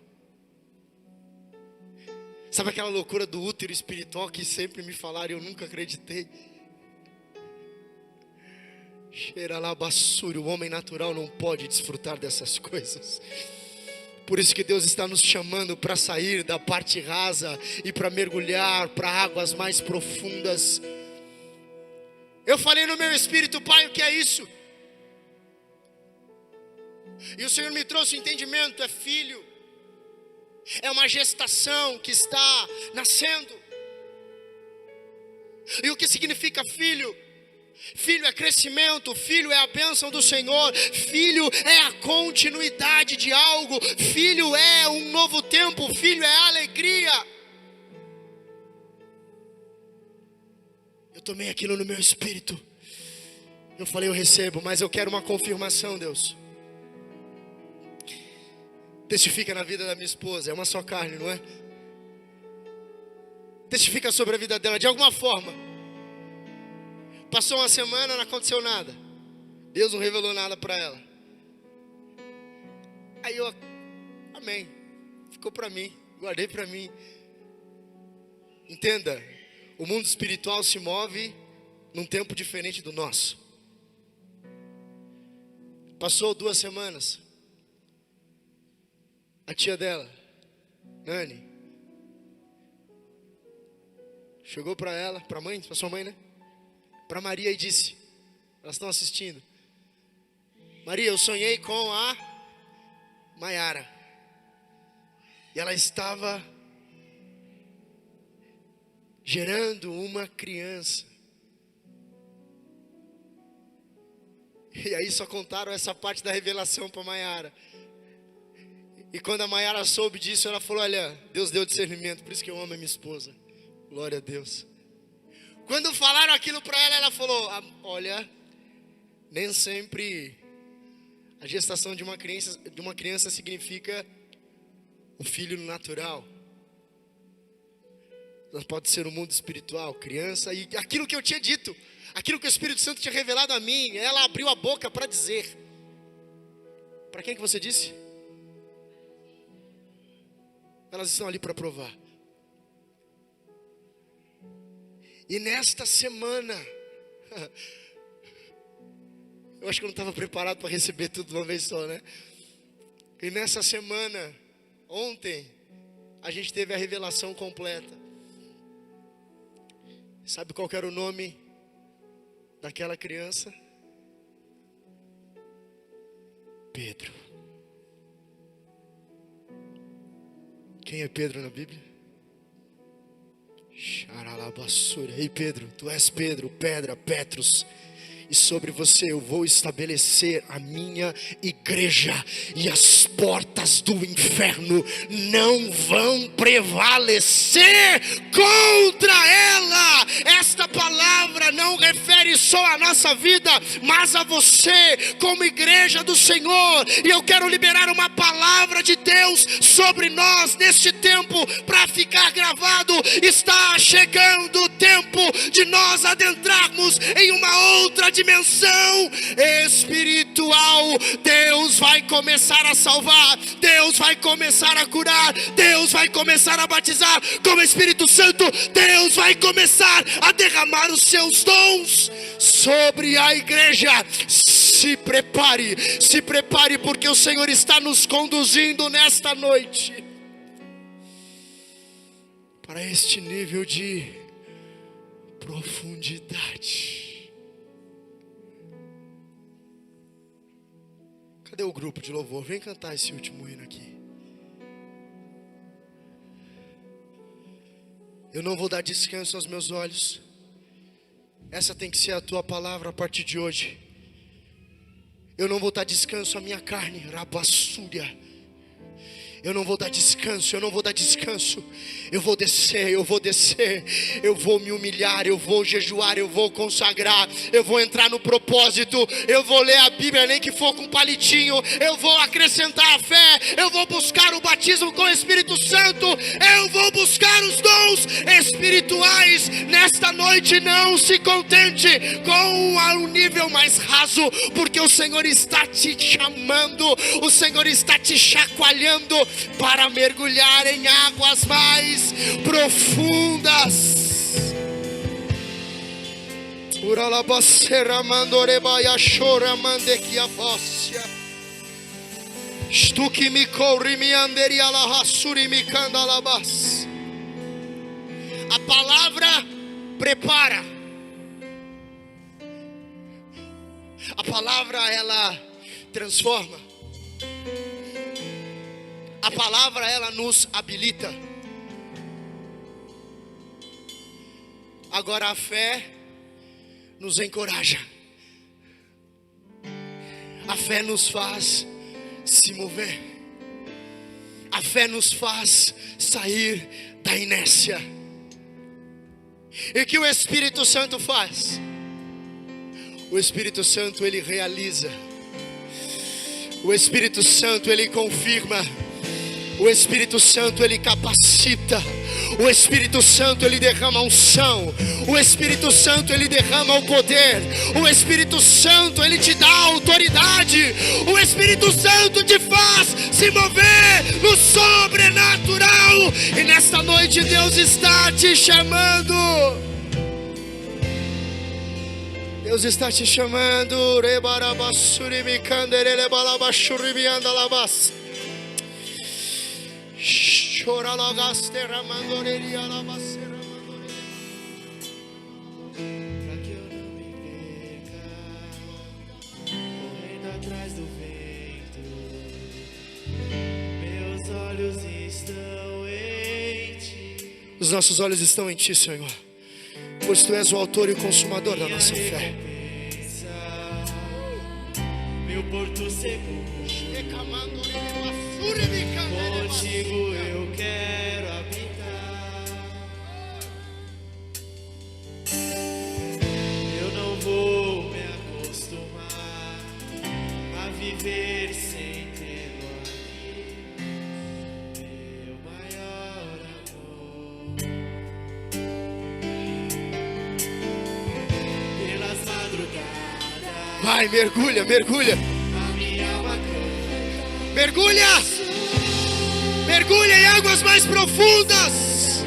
Sabe aquela loucura do útero espiritual que sempre me falaram e eu nunca acreditei? O homem natural não pode desfrutar dessas coisas. Por isso que Deus está nos chamando para sair da parte rasa e para mergulhar para águas mais profundas. Eu falei no meu espírito: Pai, o que é isso? E o Senhor me trouxe o entendimento: é filho. É uma gestação que está nascendo. E o que significa filho? Filho é crescimento, filho é a bênção do Senhor, filho é a continuidade de algo, filho é um novo tempo, filho é alegria. Eu tomei aquilo no meu espírito. Eu falei: eu recebo, mas eu quero uma confirmação, Deus. Testifica na vida da minha esposa, é uma só carne, não é? Testifica sobre a vida dela, de alguma forma. Passou uma semana, não aconteceu nada. Deus não revelou nada para ela. Aí eu, amém, ficou para mim, guardei para mim. Entenda, o mundo espiritual se move num tempo diferente do nosso. Passou 2 semanas. A tia dela, Nani, chegou para ela, para a mãe, para sua mãe, né? Para Maria e disse, elas estão assistindo: Maria, eu sonhei com a Maiara. E ela estava gerando uma criança. E aí só contaram essa parte da revelação para Maiara. E quando a Maiara soube disso, ela falou: olha, Deus deu discernimento, por isso que eu amo a minha esposa. Glória a Deus. Quando falaram aquilo para ela, ela falou: olha, nem sempre a gestação de uma criança significa um filho natural. Pode ser um mundo espiritual, criança. E aquilo que eu tinha dito, aquilo que o Espírito Santo tinha revelado a mim, ela abriu a boca para dizer. Para quem que você disse? Elas estão ali para provar. E nesta semana, eu acho que eu não estava preparado para receber tudo de uma vez só, né? E nessa semana, ontem, a gente teve a revelação completa. Sabe qual que era o nome daquela criança? Pedro. Quem é Pedro na Bíblia? Xaralabassura. Ei Pedro, tu és Pedro, pedra, Petros. E sobre você eu vou estabelecer a minha igreja, e as portas do inferno não vão prevalecer contra ela. Esta palavra não refere só à nossa vida, mas a você como igreja do Senhor. E eu quero liberar uma palavra de Deus sobre nós neste tempo, para ficar gravado. Está chegando o tempo de nós adentrarmos em uma outra dimensão espiritual. Deus vai começar a salvar, Deus vai começar a curar, Deus vai começar a batizar com o Espírito Santo, Deus vai começar a derramar os seus dons sobre a igreja. Se prepare, porque o Senhor está nos conduzindo nesta noite para este nível de profundidade. Cadê o grupo de louvor? Vem cantar esse último hino aqui. Eu não vou dar descanso aos meus olhos. Essa tem que ser a tua palavra a partir de hoje. Eu não vou dar descanso à minha carne, rabassúria. Eu não vou dar descanso, eu vou descer, eu vou me humilhar, eu vou jejuar, eu vou consagrar, eu vou entrar no propósito, eu vou ler a Bíblia, nem que for com um palitinho, eu vou acrescentar a fé, eu vou buscar o batismo com o Espírito Santo, eu vou buscar os dons espirituais. Nesta noite não se contente com um nível mais raso, porque o Senhor está te chamando, o Senhor está te chacoalhando para mergulhar em águas mais profundas. A palavra prepara. A palavra, ela transforma. A palavra, ela nos habilita. Agora a fé nos encoraja. A fé nos faz se mover. A fé nos faz sair da inércia. E o que o Espírito Santo faz? O Espírito Santo, ele realiza. O Espírito Santo, ele confirma. O Espírito Santo, ele capacita. O Espírito Santo, ele derrama unção. O Espírito Santo, ele derrama o poder. O Espírito Santo, ele te dá autoridade. O Espírito Santo te faz se mover no sobrenatural. E nesta noite Deus está te chamando. Deus está te chamando. Pra que eu não me perca, correndo atrás do vento, meus olhos estão em ti. Os nossos olhos estão em ti, Senhor, pois tu és o autor e o consumador da nossa fé. Meu porto seguro, contigo eu quero habitar. Eu não vou me acostumar a viver sem tê-lo aqui, meu maior amor. Pelas madrugadas, Vai, mergulha. a minha alma canta. Mergulha em águas mais profundas.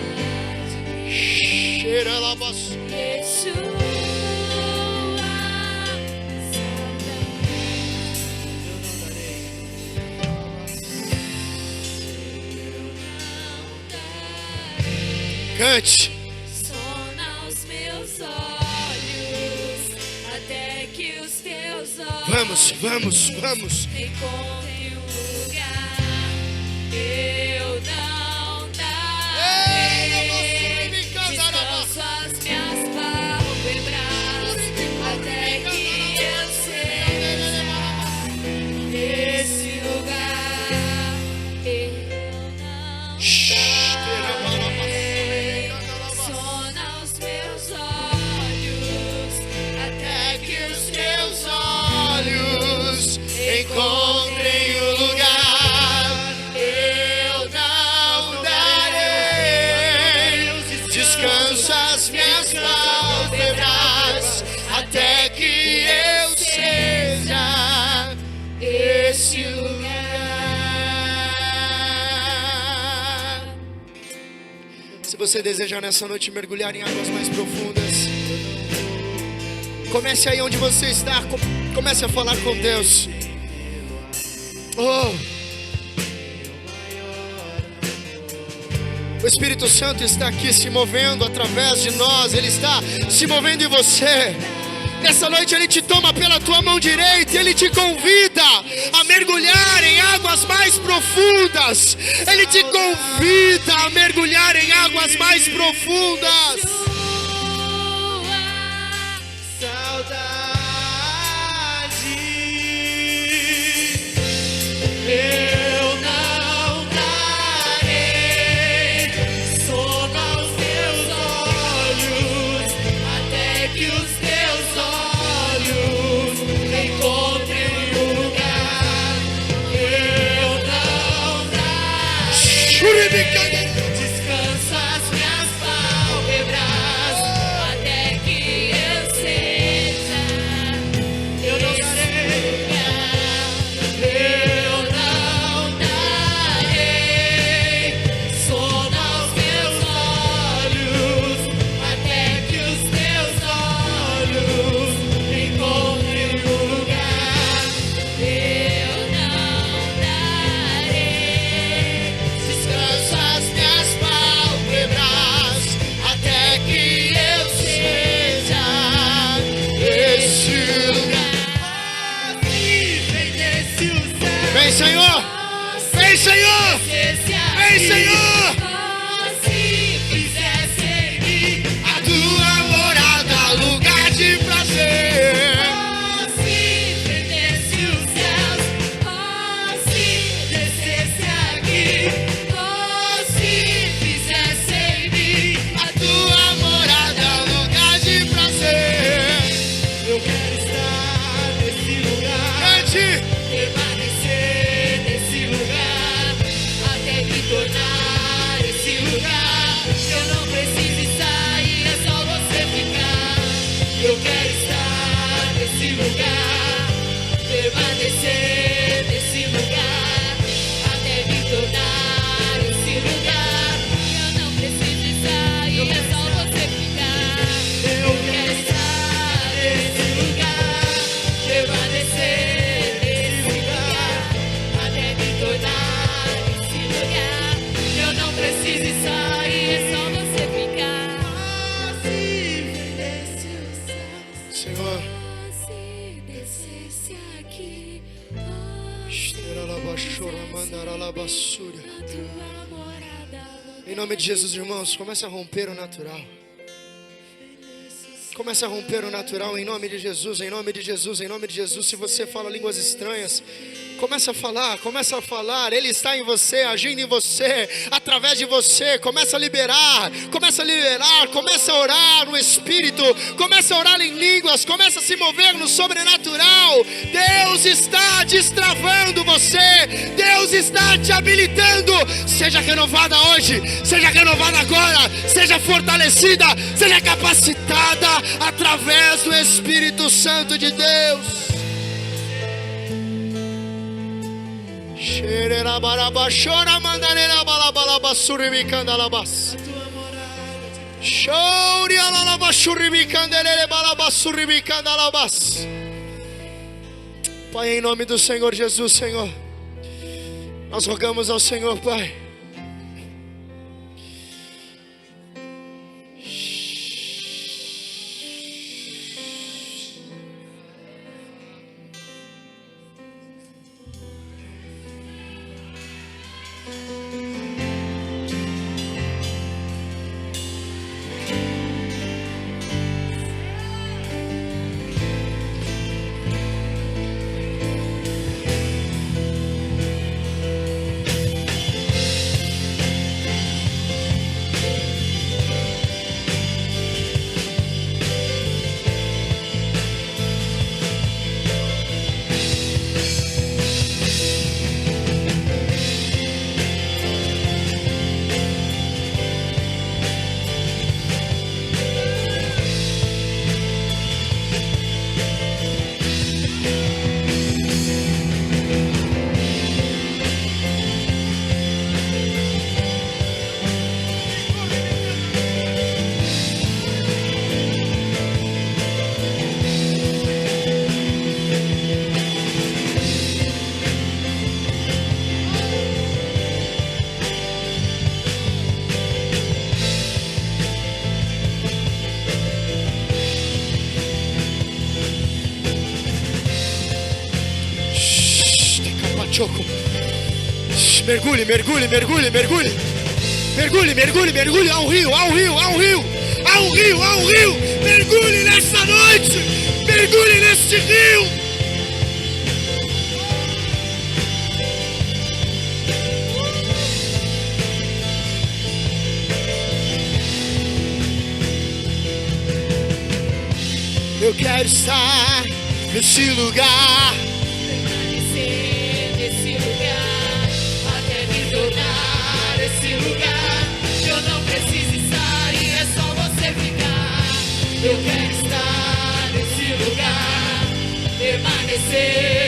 Cheira lá, cante. Som aos meus olhos, Vamos, vamos, vamos. Encontre um lugar, eu não darei descanso às minhas pálpebras, até que eu seja nesse lugar. Eu não darei sono aos meus olhos, até que os teus Olhos encontrem o lugar, eu não darei descanso às minhas pálpebras, até que eu seja esse lugar. Se você desejar nessa noite mergulhar em águas mais profundas, comece aí onde você está, comece a falar com Deus. Oh, o Espírito Santo está aqui se movendo através de nós, Ele está se movendo em você. Nessa noite Ele te toma pela tua mão direita e Ele te convida a mergulhar em águas mais profundas. Ele te convida a mergulhar em águas mais profundas. Eu não darei sono aos teus olhos, até que os teus olhos encontrem um lugar. Eu não darei descanso às minhas pálpebras, até que eu seja. Eu não darei. Eu não darei sono aos meus olhos, até que os teus olhos encontrem um lugar. Eu não darei descanso às minhas pálpebras, até que eu seja esse lugar. Vem desse o céu. Vem, Senhor! Vem, Senhor! Vem, Senhor! Se fizesse em mim A tua morada, lugar de prazer. se prendesse os céus, se descesse aqui, se fizesse em mim A tua morada, lugar de prazer. eu quero estar nesse lugar, Cante! permanecer nesse lugar, até me tornar esse lugar. Eu não preciso sair, é só você ficar. Eu quero estar nesse lugar, permanecer nesse lugar, até me tornar esse lugar. Eu não preciso sair, é só você ficar. Eu quero estar nesse lugar, permanecer nesse lugar, até me tornar esse lugar. Eu não preciso sair, é só você ficar. Se descesse os céus, Senhor, se descesse aqui, tua morada. em nome de Jesus, irmãos, comece a romper o natural. Comece a romper o natural em nome de Jesus, em nome de Jesus, em nome de Jesus. Se você fala línguas estranhas, comece a falar. Ele está em você, agindo em você, através de você. Começa a liberar, começa a orar no Espírito, começa a orar em línguas, começa a se mover no sobrenatural. Deus está destravando você, Deus está te habilitando. Seja renovada hoje, seja renovada agora, seja fortalecida, seja capacitada através do Espírito Santo de Deus. Pai, em nome do Senhor Jesus, Senhor, nós rogamos ao Senhor, Pai, choco. Mergulhe, mergulhe, mergulhe, mergulhe. Mergulhe, mergulhe, mergulhe. Há um rio, há um rio, há um rio. Há um rio, há um rio. Mergulhe nessa noite. Mergulhe neste rio. Eu quero estar neste lugar, Permanecer nesse lugar, até me tornar esse lugar. Eu não preciso estar e é só você ficar. Eu quero estar nesse lugar, permanecer